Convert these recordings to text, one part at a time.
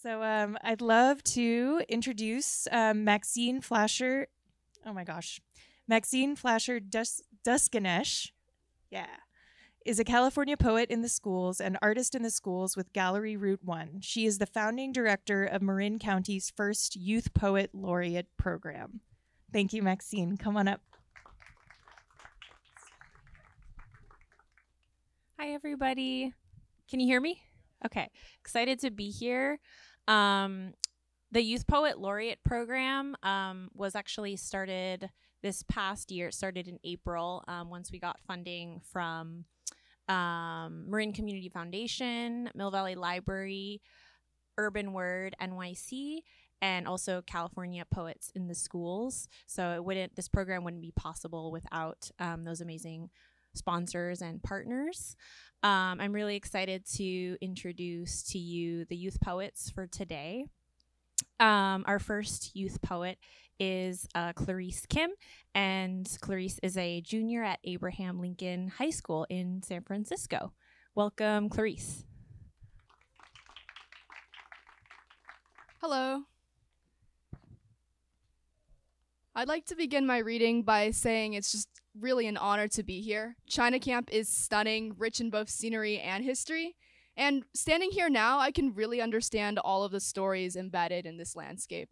So I'd love to introduce Maxine Flasher. Oh my gosh. Maxine Flasher-Düzgünes. Yeah. Is a California poet in the schools and artist in the schools with Gallery Route 1. She is the founding director of Marin County's first Youth Poet Laureate program. Thank you, Maxine. Come on up. Hi, everybody. Can you hear me? Okay. Excited to be here. The Youth Poet Laureate program was actually started this past year. It started in April once we got funding from Marin Community Foundation, Mill Valley Library, Urban Word NYC, and also California Poets in the Schools. So this program wouldn't be possible without those amazing sponsors and partners. I'm really excited to introduce to you the youth poets for today. Our first youth poet is Clarisse Kim, and Clarisse is a junior at Abraham Lincoln High School in San Francisco. Welcome, Clarisse. Hello. I'd like to begin my reading by saying it's just really an honor to be here. China Camp is stunning, rich in both scenery and history, and standing here now, I can really understand all of the stories embedded in this landscape.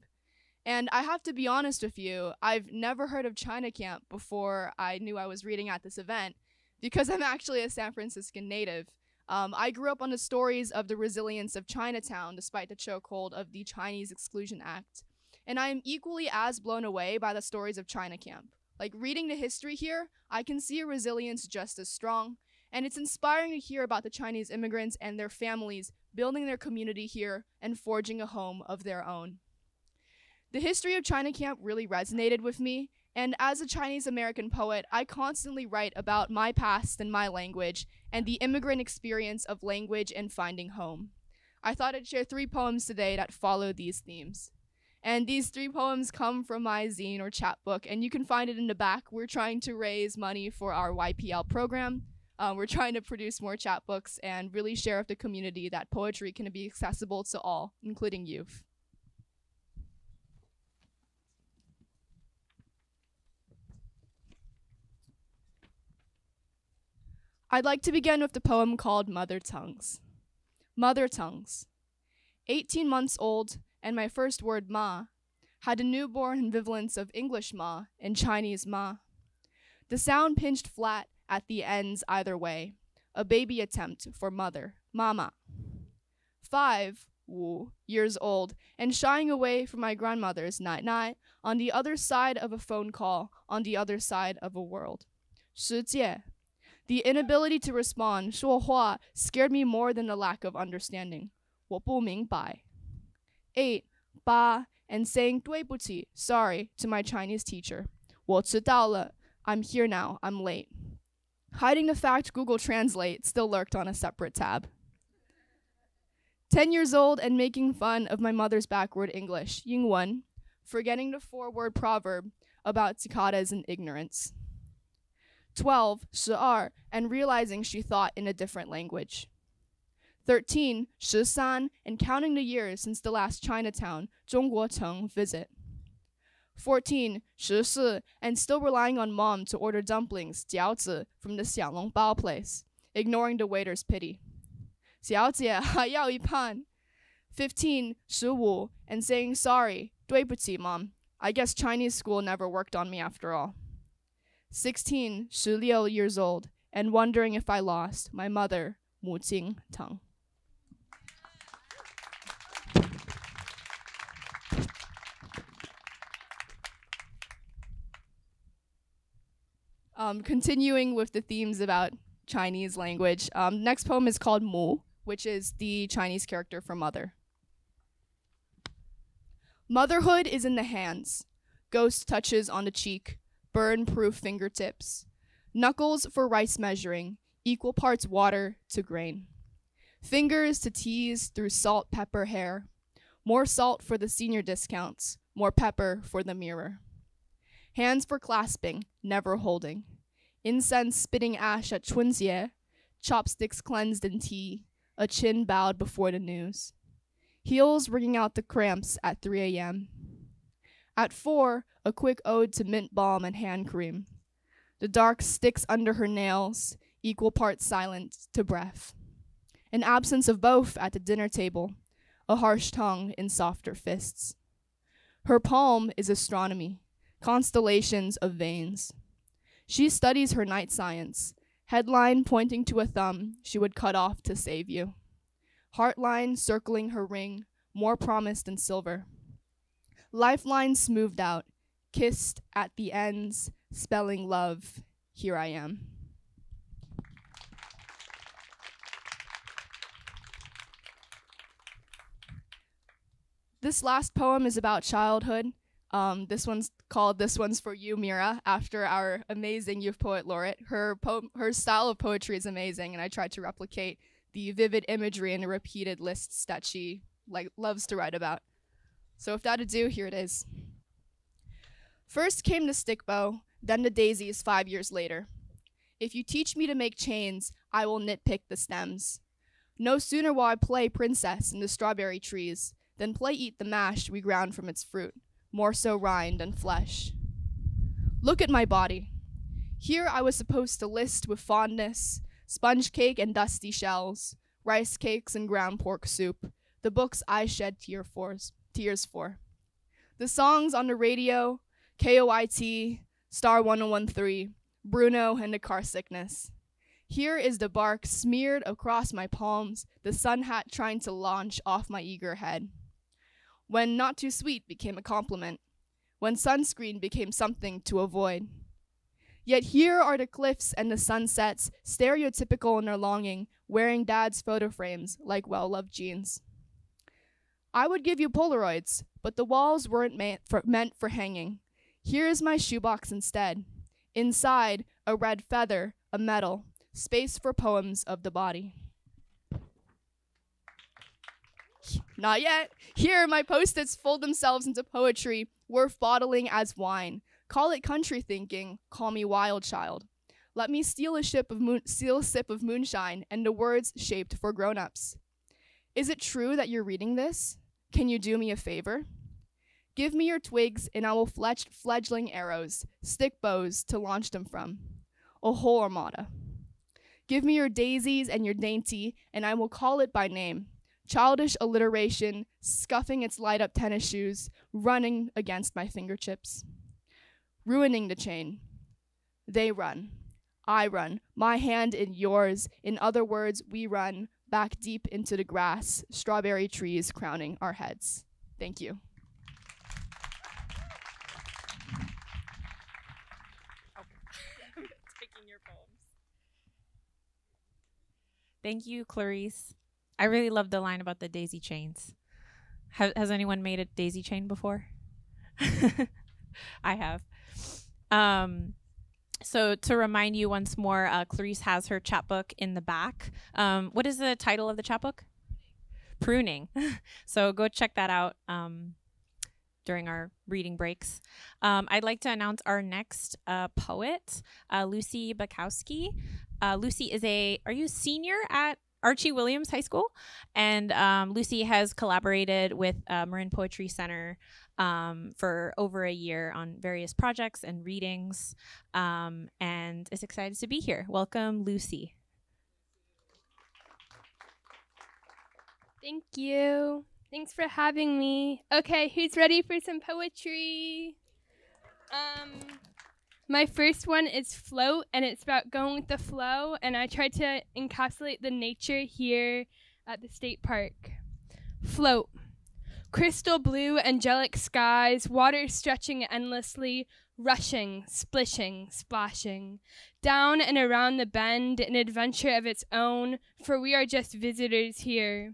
And I have to be honest with you, I've never heard of China Camp before I knew I was reading at this event, because I'm actually a San Franciscan native. I grew up on the stories of the resilience of Chinatown despite the chokehold of the Chinese Exclusion Act. And I am equally as blown away by the stories of China Camp. Like, reading the history here, I can see a resilience just as strong, and it's inspiring to hear about the Chinese immigrants and their families building their community here and forging a home of their own. The history of China Camp really resonated with me, and as a Chinese American poet, I constantly write about my past and my language, and the immigrant experience of language and finding home. I thought I'd share 3 poems today that follow these themes. And these 3 poems come from my zine or chapbook, and you can find it in the back. We're trying to raise money for our YPL program. We're trying to produce more chapbooks and really share with the community that poetry can be accessible to all, including youth. I'd like to begin with the poem called Mother Tongues. Mother Tongues. 18 months old, and my first word, ma, had a newborn ambivalence of English ma and Chinese ma. The sound pinched flat at the ends either way, a baby attempt for mother, mama. 5 years old, and shying away from my grandmother's night-night on the other side of a phone call, on the other side of a world. 世界. The inability to respond, 说话, scared me more than the lack of understanding. 我不明白. 8, ba, and saying 对不起, sorry, to my Chinese teacher. 我迟到了, I'm here now, I'm late. Hiding the fact Google Translate still lurked on a separate tab. 10 years old and making fun of my mother's backward English, 英文, forgetting the 4-word proverb about cicadas and ignorance. 12, 12, and realizing she thought in a different language. 13, 13, and counting the years since the last Chinatown, 中国城, visit. 14, 14, and still relying on mom to order dumplings, 饺子, from the xiaolongbao place, ignoring the waiter's pity. 小姐还要一盘. 15, 15, and saying sorry, 对不起 mom. I guess Chinese school never worked on me after all. 16, 16 years old, and wondering if I lost my mother, 母亲tongue. Continuing with the themes about Chinese language, next poem is called Mu, which is the Chinese character for mother. Motherhood is in the hands, ghost touches on the cheek, burn-proof fingertips, knuckles for rice measuring, equal parts water to grain, fingers to tease through salt pepper hair, more salt for the senior discounts, more pepper for the mirror. Hands for clasping, never holding. Incense spitting ash at Chunxie, chopsticks cleansed in tea, a chin bowed before the news. heels ringing out the cramps at 3 a.m. At 4, a quick ode to mint balm and hand cream. The dark sticks under her nails, equal parts silent to breath. An absence of both at the dinner table, a harsh tongue in softer fists. Her palm is astronomy, constellations of veins. She studies her night science, headline pointing to a thumb she would cut off to save you. Heartline circling her ring, more promised than silver. Lifeline smoothed out, kissed at the ends, spelling love, here I am. This last poem is about childhood. This one's called This One's for You, Mira, after our amazing youth poet laureate. Her style of poetry is amazing, and I tried to replicate the vivid imagery and the repeated lists that she loves to write about. So without ado, here it is. First came the stick bow, then the daisies 5 years later. If you teach me to make chains, I will nitpick the stems. No sooner will I play princess in the strawberry trees than play eat the mash we ground from its fruit, more so rind than flesh. Look at my body. Here I was supposed to list with fondness sponge cake and dusty shells, rice cakes and ground pork soup, the books I shed tears for. The songs on the radio, KOIT, Star 1013, Bruno and the car sickness. Here is the bark smeared across my palms, the sun hat trying to launch off my eager head. When not too sweet became a compliment, when sunscreen became something to avoid. Yet here are the cliffs and the sunsets, stereotypical in their longing, wearing dad's photo frames like well-loved jeans. I would give you Polaroids, but the walls weren't meant for hanging. Here is my shoebox instead. Inside, a red feather, a medal, space for poems of the body. Not yet. Here, my post-its fold themselves into poetry, worth bottling as wine. Call it country thinking, call me wild child. Let me steal a sip of moonshine and the words shaped for grown-ups. Is it true that you're reading this? Can you do me a favor? Give me your twigs and I will fletch fledgling arrows, stick bows to launch them from. A whole armada. Give me your daisies and your dainty and I will call it by name. Childish alliteration, scuffing its light-up tennis shoes, running against my fingertips. Ruining the chain. They run. I run. My hand in yours. In other words, we run back deep into the grass, strawberry trees crowning our heads. Thank you. Taking your poems. Thank you, Clarisse. I really love the line about the daisy chains. Has anyone made a daisy chain before? I have. So to remind you once more, Clarisse has her chapbook in the back. What is the title of the chapbook? Pruning. So go check that out during our reading breaks. I'd like to announce our next poet, Lucy Bakowski. Lucy is are you a senior at Archie Williams High School? And Lucy has collaborated with Marin Poetry Center for over a year on various projects and readings, and is excited to be here. Welcome, Lucy. Thank you. Thanks for having me. Okay, who's ready for some poetry? My first one is Float, and it's about going with the flow, and I tried to encapsulate the nature here at the state park. Float. Crystal blue, angelic skies, water stretching endlessly, rushing, splishing, splashing. Down and around the bend, an adventure of its own, for we are just visitors here.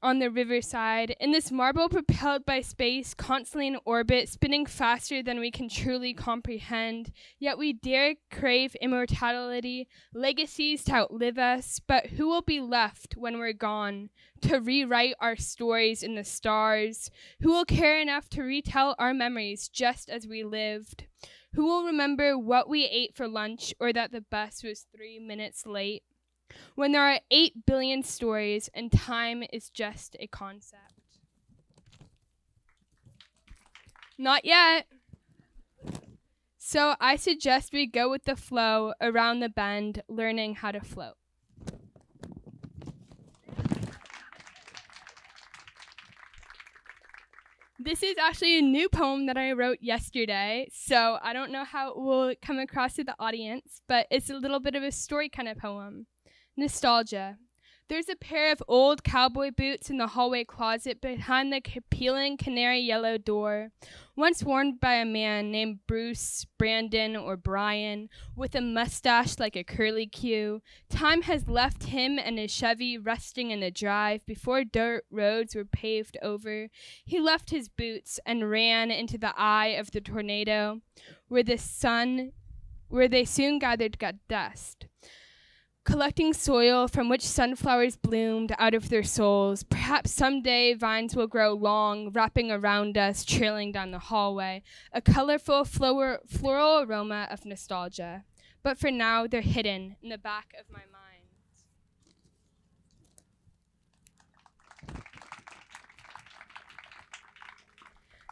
On the riverside, in this marble propelled by space, constantly in orbit, spinning faster than we can truly comprehend, yet we dare crave immortality, legacies to outlive us, but who will be left when we're gone, to rewrite our stories in the stars? Who will care enough to retell our memories just as we lived? Who will remember what we ate for lunch, or that the bus was 3 minutes late? when there are 8 billion stories and time is just a concept? Not yet. So I suggest we go with the flow around the bend, learning how to float. This is actually a new poem that I wrote yesterday, so I don't know how it will come across to the audience, but it's a little bit of a story kind of poem. Nostalgia. There's a pair of old cowboy boots in the hallway closet behind the peeling canary yellow door, once worn by a man named Bruce, Brandon, or Brian, with a mustache like a curly Q. Time has left him and his Chevy rusting in the drive before dirt roads were paved over. He left his boots and ran into the eye of the tornado, where they soon gathered dust, collecting soil from which sunflowers bloomed out of their souls. Perhaps someday vines will grow long, wrapping around us, trailing down the hallway, a colorful floral aroma of nostalgia. But for now, they're hidden in the back of my mind.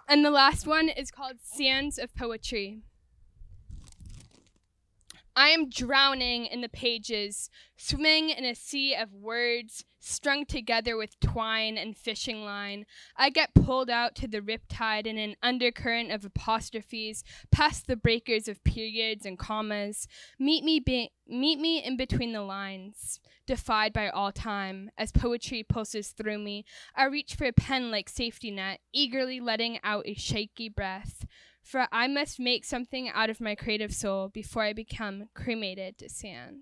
And the last one is called Sands of Poetry. I am drowning in the pages, swimming in a sea of words, strung together with twine and fishing line. I get pulled out to the riptide in an undercurrent of apostrophes, past the breakers of periods and commas. Meet me in between the lines, defied by all time. As poetry pulses through me, I reach for a pen like safety net, eagerly letting out a shaky breath. For I must make something out of my creative soul before I become cremated to sand.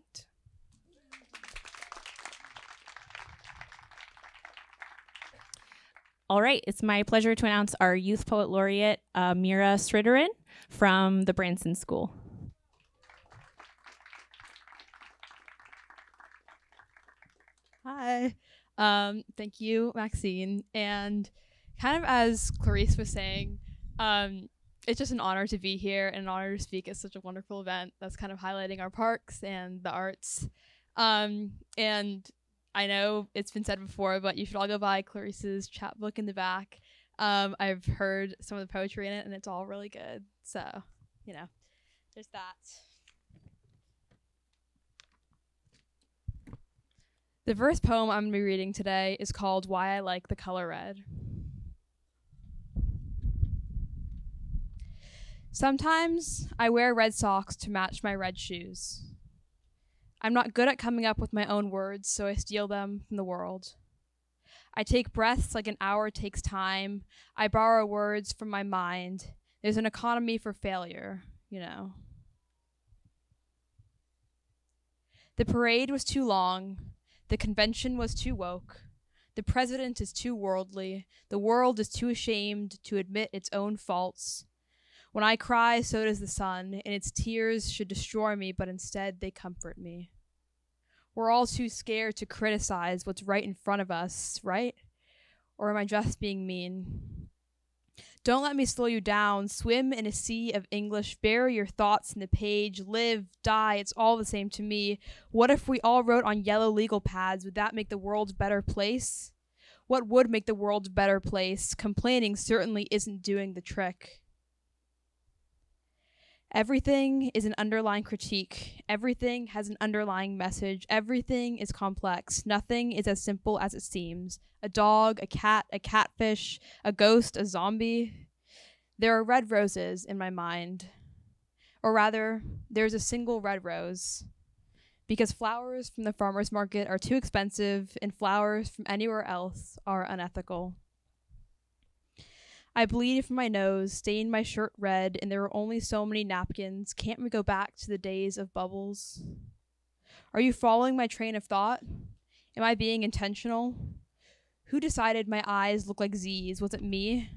All right, it's my pleasure to announce our Youth Poet Laureate, Mira Sridharan from the Branson School. Hi. Thank you, Maxine. And kind of as Clarisse was saying, it's just an honor to be here and an honor to speak at such a wonderful event that's kind of highlighting our parks and the arts. And I know it's been said before, but you should all go buy Clarisse's chapbook in the back. I've heard some of the poetry in it, and it's all really good. So, there's that. The first poem I'm going to be reading today is called Why I Like the Color Red. Sometimes I wear red socks to match my red shoes. I'm not good at coming up with my own words, so I steal them from the world. I take breaths like an hour takes time. I borrow words from my mind. There's an economy for failure, The parade was too long. The convention was too woke. The president is too worldly. The world is too ashamed to admit its own faults. When I cry, so does the sun, and its tears should destroy me, but instead they comfort me. We're all too scared to criticize what's right in front of us, right? Or am I just being mean? Don't let me slow you down. Swim in a sea of English. Bury your thoughts in the page. Live, die, it's all the same to me. What if we all wrote on yellow legal pads? Would that make the world a better place? What would make the world a better place? Complaining certainly isn't doing the trick. Everything is an underlying critique. Everything has an underlying message. Everything is complex. Nothing is as simple as it seems. A dog, a cat, a catfish, a ghost, a zombie. There are red roses in my mind. Or rather, there's a single red rose. Because flowers from the farmer's market are too expensive and flowers from anywhere else are unethical. I bleed from my nose, stain my shirt red, and there are only so many napkins. Can't we go back to the days of bubbles? Are you following my train of thought? Am I being intentional? Who decided my eyes look like Z's? Was it me?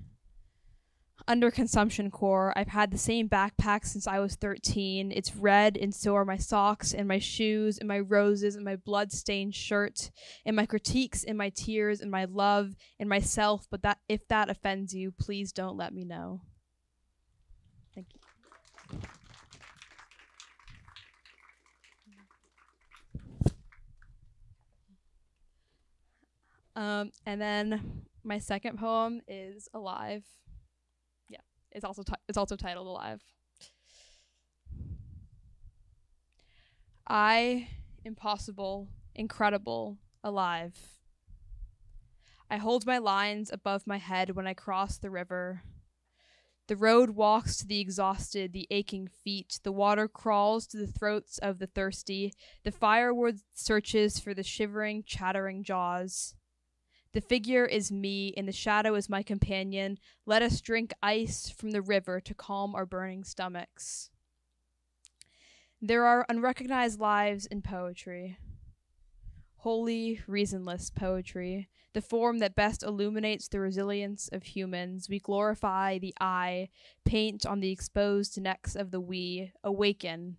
Under consumption core, I've had the same backpack since I was 13. It's red, and so are my socks, and my shoes, and my roses, and my blood-stained shirt, and my critiques, and my tears, and my love, and myself. But that, if that offends you, please don't let me know. Thank you. And then my second poem is Alive. Yeah, it's also titled Alive. I, impossible, incredible, alive. I hold my lines above my head when I cross the river. The road walks to the exhausted, the aching feet. The water crawls to the throats of the thirsty. The firewood searches for the shivering, chattering jaws. The figure is me, and the shadow is my companion. Let us drink ice from the river to calm our burning stomachs. There are unrecognized lives in poetry. Holy, reasonless poetry, the form that best illuminates the resilience of humans. We glorify the I, paint on the exposed necks of the we, awaken,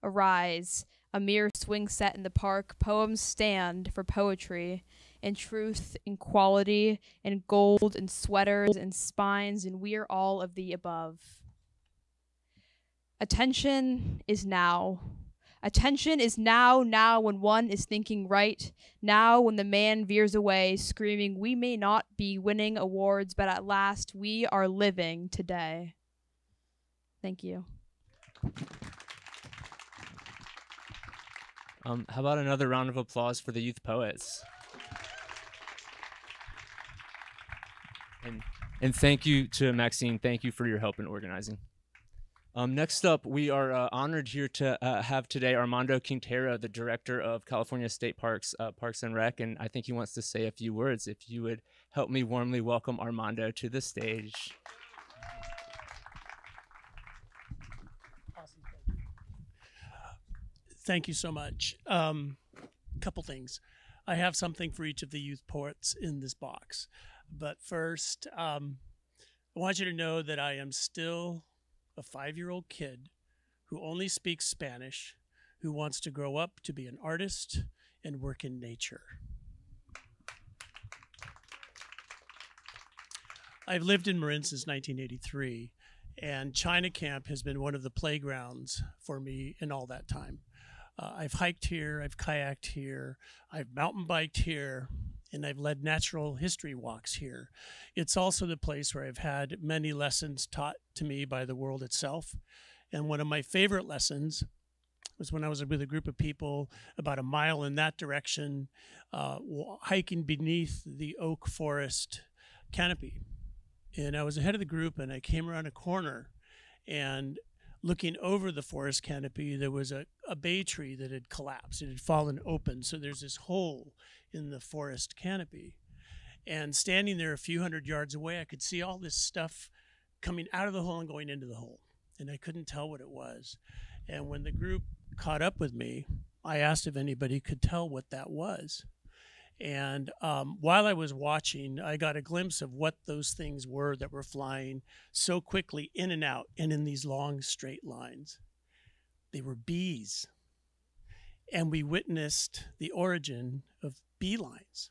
arise, a mere swing set in the park. Poems stand for poetry, and truth, and quality, and gold, and sweaters, and spines, and we are all of the above. Attention is now. Attention is now when one is thinking right, now when the man veers away, screaming, we may not be winning awards, but at last we are living today. Thank you. How about another round of applause for the youth poets? And thank you to Maxine. Thank you for your help in organizing. Next up, we are honored here to have today Armando Quintero, the director of California State Parks, Parks and Rec, and I think he wants to say a few words. If you would help me warmly welcome Armando to the stage. Awesome. Thank you so much. Couple things. I have something for each of the youth poets in this box. But first, I want you to know that I am still a 5-year-old kid who only speaks Spanish, who wants to grow up to be an artist and work in nature. I've lived in Marin since 1983, and China Camp has been one of the playgrounds for me in all that time. I've hiked here, I've kayaked here, I've mountain biked here, and I've led natural history walks here. It's also the place where I've had many lessons taught to me by the world itself. And one of my favorite lessons was when I was with a group of people about a mile in that direction, hiking beneath the oak forest canopy. And I was ahead of the group, and I came around a corner, and looking over the forest canopy, there was a bay tree that had collapsed. It had fallen open, so there's this hole in the forest canopy. And standing there a few hundred yards away, I could see all this stuff coming out of the hole and going into the hole. And I couldn't tell what it was. And when the group caught up with me, I asked if anybody could tell what that was. And while I was watching, I got a glimpse of what those things were that were flying so quickly in and out and in these long straight lines. They were bees. And we witnessed the origin of beelines.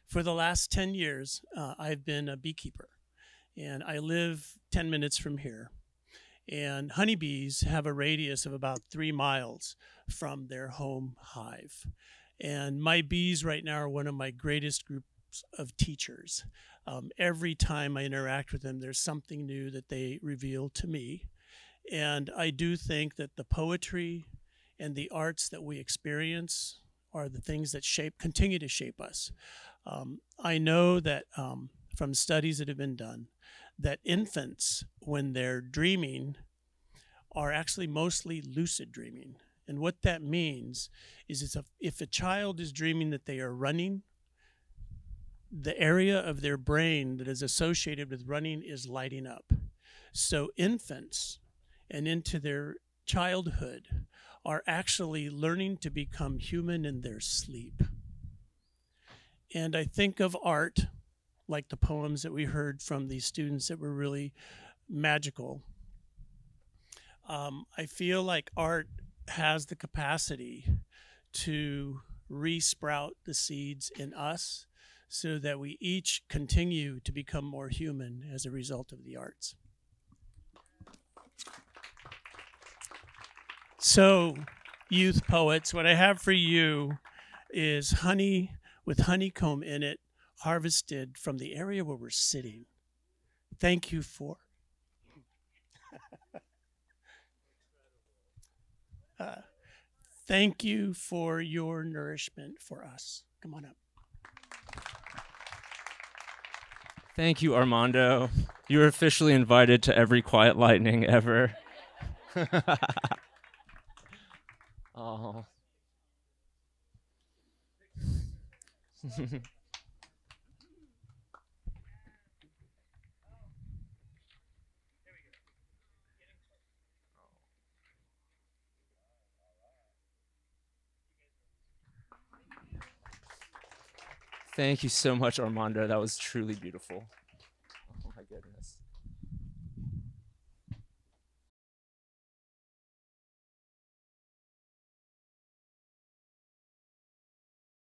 For the last 10 years, I've been a beekeeper, and I live 10 minutes from here. And honeybees have a radius of about 3 miles from their home hive. And my bees right now are one of my greatest groups of teachers. Every time I interact with them, there's something new that they reveal to me. And I do think that the poetry and the arts that we experience are the things that continue to shape us. I know that from studies that have been done, that infants, when they're dreaming, are actually mostly lucid dreaming. And what that means is if a child is dreaming that they are running, the area of their brain that is associated with running is lighting up. So infants and into their childhood are actually learning to become human in their sleep. And I think of art, like the poems that we heard from these students that were really magical. I feel like art has the capacity to re-sprout the seeds in us so that we each continue to become more human as a result of the arts. So, youth poets, what I have for you is honey with honeycomb in it, harvested from the area where we're sitting. Thank you for thank you for your nourishment for us. Come on up. Thank you, Armando. You're officially invited to every Quiet Lightning ever. Oh. Thank you so much, Armando. That was truly beautiful.